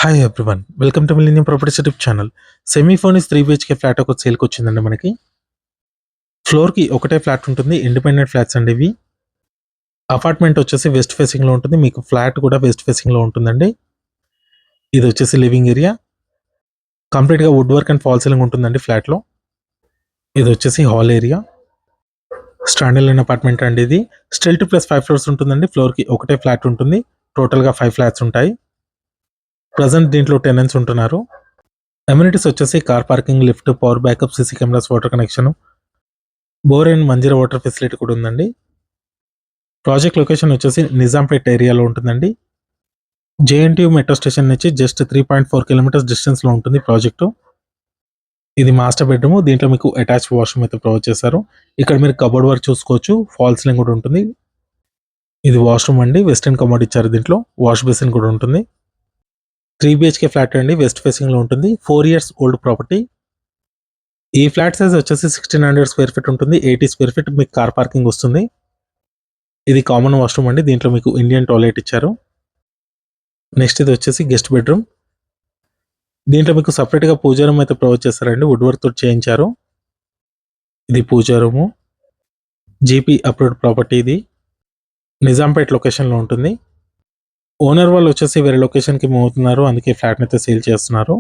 Hi everyone, welcome to millennium properties YouTube channel. Semi furnished 3 BHK flat ఒక సేల్కి వచ్చిందండి. మనకి ఫ్లోర్కి ఒకటే ఫ్లాట్ ఉంటుంది. ఇండిపెండెంట్ ఫ్లాట్స్ అండి ఇవి. అపార్ట్మెంట్ వచ్చేసి వెస్ట్ ఫేసింగ్లో ఉంటుంది. మీకు ఫ్లాట్ కూడా వెస్ట్ ఫేసింగ్లో ఉంటుందండి. ఇది వచ్చేసి లివింగ్ ఏరియా. కంప్లీట్గా wood work and fall ceiling ఉంటుందండి ఫ్లాట్లో. ఇది వచ్చేసి hall area. Standard line apartment అండి ఇది. స్టిల్ట్ ప్లస్ 5 ఫ్లోర్స్ ఉంటుందండి. ఫ్లోర్కి ఒకటే ఫ్లాట్ ఉంటుంది. టోటల్గా 5 ఫ్లాట్స్ ఉంటాయి. ప్రజెంట్ దీంట్లో టెనెంట్స్ ఉంటున్నారు. అమ్యూనిటీస్ వచ్చేసి car parking, lift, power backup, CC cameras, water connection, bore and Manjeera water facility కూడా ఉందండి. ప్రాజెక్ట్ లొకేషన్ వచ్చేసి నిజాంపేట్ ఏరియాలో ఉంటుందండి. జేఎన్టీయూ మెట్రో స్టేషన్ నుంచి జస్ట్ 3.4 కిలోమీటర్స్ డిస్టెన్స్లో ఉంటుంది ప్రాజెక్టు. ఇది మాస్టర్ బెడ్రూమ్. దీంట్లో మీకు అటాచ్ వాష్రూమ్ అయితే ప్రొవైడ్ చేశారు. ఇక్కడ మీరు కబోర్డ్ వర్క్ చూసుకోవచ్చు. ఫాల్ సీలింగ్ కూడా ఉంటుంది. ఇది వాష్రూమ్ అండి. వెస్టర్న్ కమోడ్ ఇచ్చారు. దీంట్లో వాష్ బేసిన్ కూడా ఉంటుంది. 3 బిహెచ్కే ఫ్లాట్ అండి. వెస్ట్ ఫేసింగ్లో ఉంటుంది. 4 ఇయర్స్ ఓల్డ్ ప్రాపర్టీ. ఈ ఫ్లాట్ సైజ్ వచ్చేసి 1600 స్క్వేర్ ఫీట్ ఉంటుంది. 80 స్క్వేర్ ఫీట్ మీకు కార్ పార్కింగ్ వస్తుంది. ఇది కామన్ వాష్రూమ్ అండి. దీంట్లో మీకు ఇండియన్ టాయిలెట్ ఇచ్చారు. నెక్స్ట్ ఇది వచ్చేసి గెస్ట్ బెడ్రూమ్. దీంట్లో మీకు సపరేట్గా పూజా రూమ్ అయితే ప్రొవైడ్ చేస్తారండి. వుడ్ వర్క్ తోటి చేయించారు. ఇది పూజా రూము. GP approved property. ఇది నిజాంపేట్ లొకేషన్లో ఉంటుంది. ఓనర్ వాళ్ళు వచ్చేసి వేరే లొకేషన్కి మూవ్ అవుతున్నారు. అందుకే ఫ్లాట్ని అయితే సేల్ చేస్తున్నారు.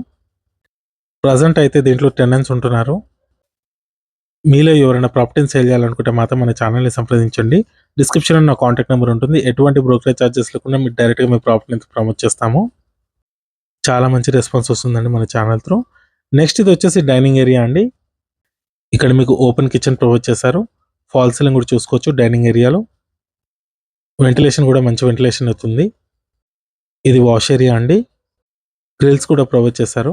ప్రజెంట్ అయితే దీంట్లో టెనెంట్స్ ఉంటున్నారు. మీలో ఎవరైనా ప్రాపర్టీని సేల్ చేయాలనుకుంటే మాత్రం మన ఛానల్ని సంప్రదించండి. డిస్క్రిప్షన్లో నా కాంటాక్ట్ నెంబర్ ఉంటుంది. ఎటువంటి బ్రోకరేజ్ ఛార్జెస్ లేకుండా మీరు డైరెక్ట్గా మీ ప్రాపర్టీని ప్రమోట్ చేస్తాము. చాలా మంచి రెస్పాన్స్ వస్తుందండి మన ఛానల్ త్రూ. నెక్స్ట్ ఇది వచ్చేసి డైనింగ్ ఏరియా అండి. ఇక్కడ మీకు ఓపెన్ కిచెన్ ప్రొవైడ్ చేశారు. ఫాల్ సీలింగ్ కూడా చూసుకోవచ్చు. డైనింగ్ ఏరియాలో వెంటిలేషన్ కూడా మంచి వెంటిలేషన్ అవుతుంది. ఇది వాష్ ఏరియా అండి. గ్రిల్స్ కూడా ప్రొవైడ్ చేశారు.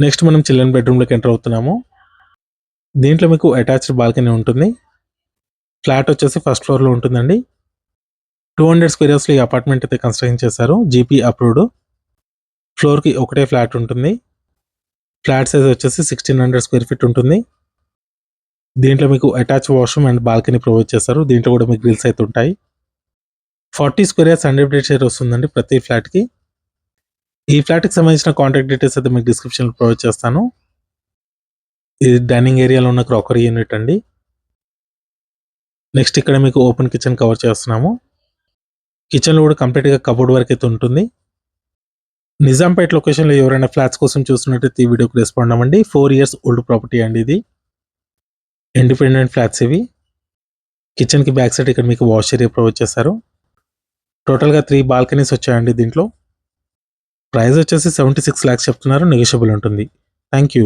నెక్స్ట్ మనం చిల్డ్రన్ బెడ్రూమ్లోకి ఎంటర్ అవుతున్నాము. దీంట్లో మీకు అటాచ్డ్ బాల్కనీ ఉంటుంది. ఫ్లాట్ వచ్చేసి ఫస్ట్ ఫ్లోర్లో ఉంటుందండి. 200 స్క్వేర్ యార్డ్స్లో ఈ అపార్ట్మెంట్ అయితే కన్స్ట్రక్షన్ చేశారు. GP approved. ఫ్లోర్కి ఒకటే ఫ్లాట్ ఉంటుంది. ఫ్లాట్ సైజ్ వచ్చేసి 1600 స్క్వేర్ ఫీట్ ఉంటుంది. దీంట్లో మీకు attach washroom and balcony provide చేశారు. దీంట్లో కూడా మీకు గ్రిల్స్ అయితే ఉంటాయి. 40 స్క్వేర్ యార్డ్స్ అన్డివైడెడ్ షేర్ వస్తుందండి ప్రతి ఫ్లాట్కి. ఈ ఫ్లాట్కి సంబంధించిన కాంటాక్ట్ డీటెయిల్స్ అయితే మీకు డిస్క్రిప్షన్లో ప్రొవైడ్ చేస్తాను. ఇది డైనింగ్ ఏరియాలో ఉన్న క్రాకరీ యూనిట్ అండి. నెక్స్ట్ ఇక్కడ మీకు ఓపెన్ కిచెన్ కవర్ చేస్తున్నాము. కిచెన్లో కూడా కంప్లీట్గా కబోర్డ్ వర్క్ అయితే ఉంటుంది. నిజాంపేట్ లొకేషన్లో ఎవరైనా ఫ్లాట్స్ కోసం చూస్తున్నట్టయితే ఈ వీడియోకి రెస్పాండ్ అవ్వండి. 4 ఇయర్స్ ఓల్డ్ ప్రాపర్టీ అండి ఇది. ఇండిపెండెంట్ ఫ్లాట్స్ ఇవి. కిచెన్కి బ్యాక్ సైడ్ ఇక్కడ మీకు వాష్ ఏరియా ప్రొవైడ్ చేశారు. టోటల్గా 3 బాల్కనీస్ వచ్చాయండి దీంట్లో. ప్రైస్ వచ్చేసి 76 lakhs చెప్తున్నారు. నెగోషియబుల్ ఉంటుంది. Thank you.